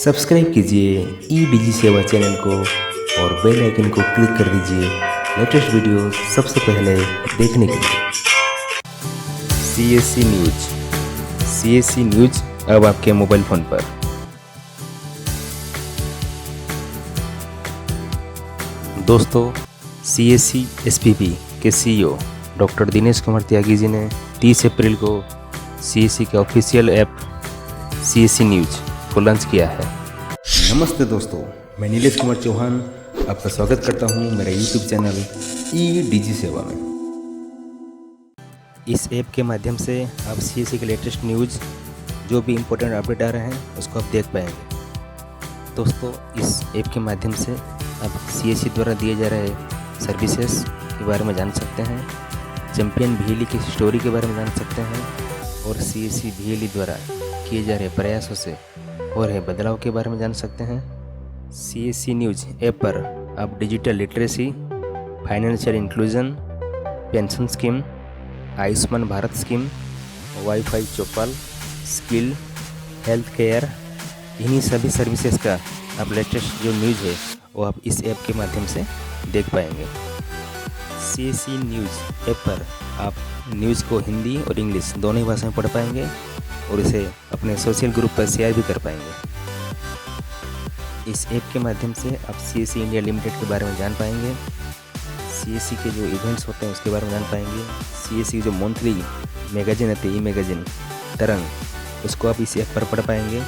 Subscribe कीजिए EDG सेवा channel को और बेल आइकन को क्लिक कर दीजिए लेटेस्ट वीडियो सबसे पहले देखने के लिए। CSC न्यूज, CSC न्यूज अब आपके मोबाइल फ़ोन पर। दोस्तों, CSC SPV के CEO डॉक्टर दिनेश कुमार त्यागी जी ने 30 अप्रैल को CSC के ऑफिशियल ऐप CSC न्यूज को लॉन्च किया है। नमस्ते दोस्तों, मैं नीलेश कुमार चौहान आपका स्वागत करता हूं मेरे YouTube चैनल EDIGISEVA में। इस ऐप के माध्यम से आप CSC के लेटेस्ट न्यूज़, जो भी इम्पोर्टेंट अपडेट आ रहे हैं उसको आप देख पाएंगे। दोस्तों, इस ऐप के माध्यम से आप CSC द्वारा दिए जा रहे सर्विसेज के बारे में जान सकते हैं, चैंपियन VLE की स्टोरी के बारे में जान सकते हैं और CSC VLE द्वारा किए जा रहे प्रयासों से हो रहे बदलाव के बारे में जान सकते हैं। CSC न्यूज़ ऐप पर आप digital literacy, financial inclusion, pension scheme, Ayushman Bharat scheme, WiFi Choupal, skill, health care, इन्हीं सभी सर्विसेज का आप लेटेस्ट जो न्यूज़ है वो आप इस ऐप के माध्यम से देख पाएंगे। CSC न्यूज़ ऐप पर आप न्यूज़ को हिंदी और इंग्लिश दोनों ही भाषा में पढ़ पाएंगे और इसे अपने सोशल ग्रुप पर शेयर भी कर पाएंगे। इस ऐप के माध्यम से आप CSC इंडिया लिमिटेड के बारे में जान पाएंगे, CSC के जो इवेंट्स होते हैं उसके बारे में जान पाएंगे, CSC की जो मंथली मैगजीन आती है, मैगजीन तरंग, उसको आप इस ऐप पर पढ़ पाएंगे।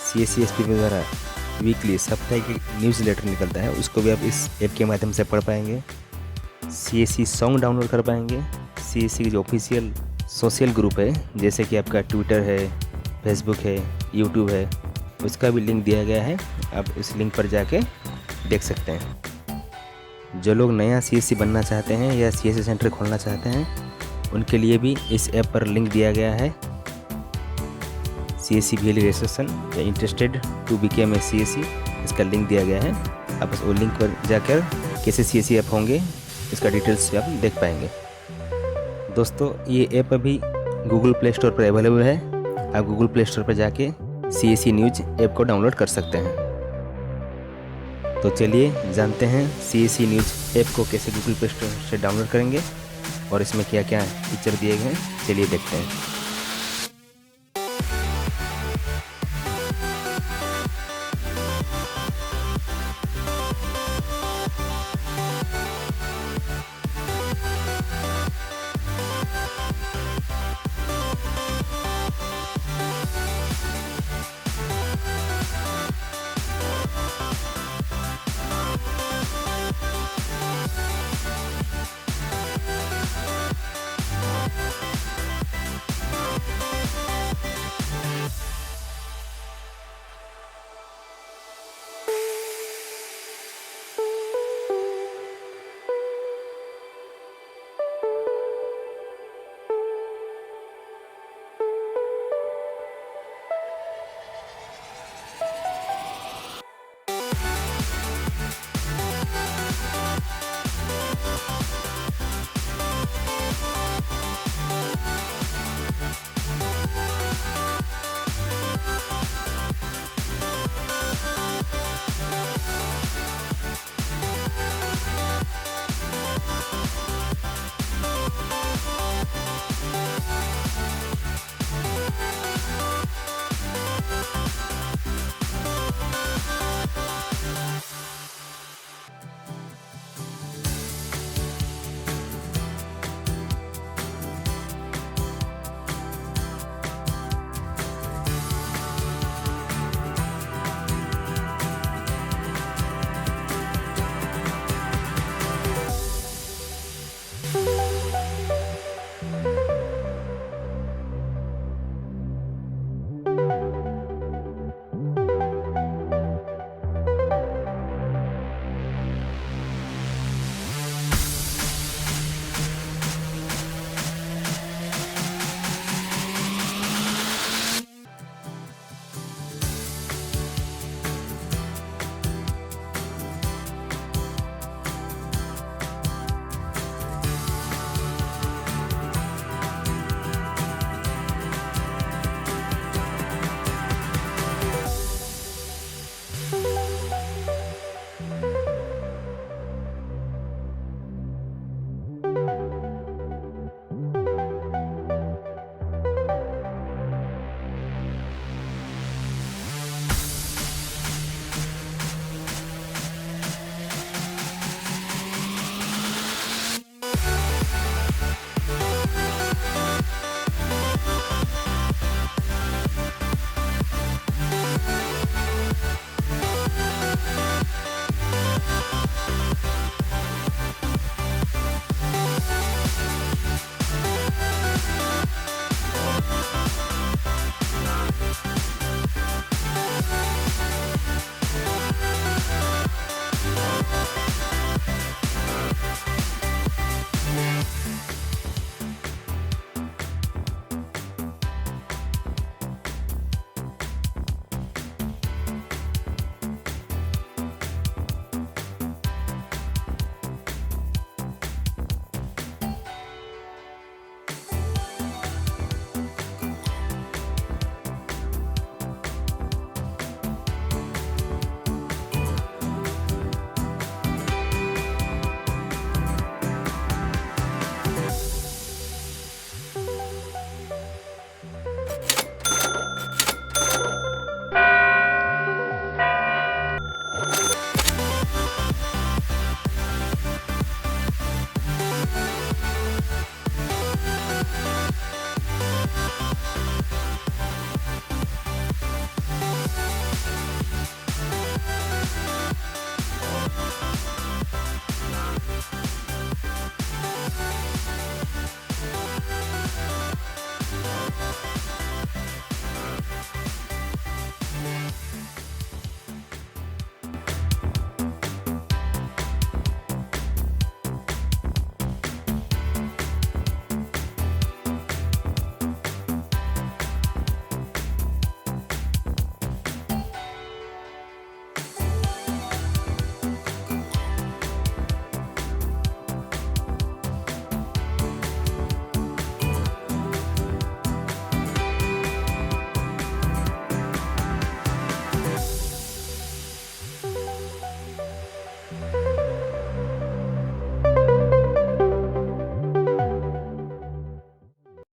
CSC SPV द्वारा वीकली साप्ताहिक न्यूज़ लेटर निकलता है, उसको भी आप इस ऐप के माध्यम से पढ़ पाएंगे। CSC सॉन्ग डाउनलोड कर पाएंगे। CSC की जो ऑफिशियल सोशल ग्रुप है, जैसे कि आपका ट्विटर है, फेसबुक है, यूट्यूब है, उसका भी लिंक दिया गया है, आप उस लिंक पर जाके देख सकते हैं। जो लोग नया CSC बनना चाहते हैं या CSC सेंटर खोलना चाहते हैं, उनके लिए भी इस ऐप पर लिंक दिया गया है। CSC VLE रजिस्ट्रेशन या interested to become a CSC, इसका लिंक दिया गया है। आप उस लिंक पर जाकर कैसे CSC ऐप होंगे इसका डिटेल्स आप देख पाएंगे। दोस्तों, ये ऐप अभी गूगल प्ले स्टोर पर अवेलेबल है, आप गूगल प्ले स्टोर पर जाके CSC न्यूज ऐप को डाउनलोड कर सकते हैं। तो चलिए जानते हैं CSC न्यूज ऐप को कैसे गूगल प्ले स्टोर से डाउनलोड करेंगे और इसमें क्या क्या फीचर दिए गए हैं, चलिए देखते हैं।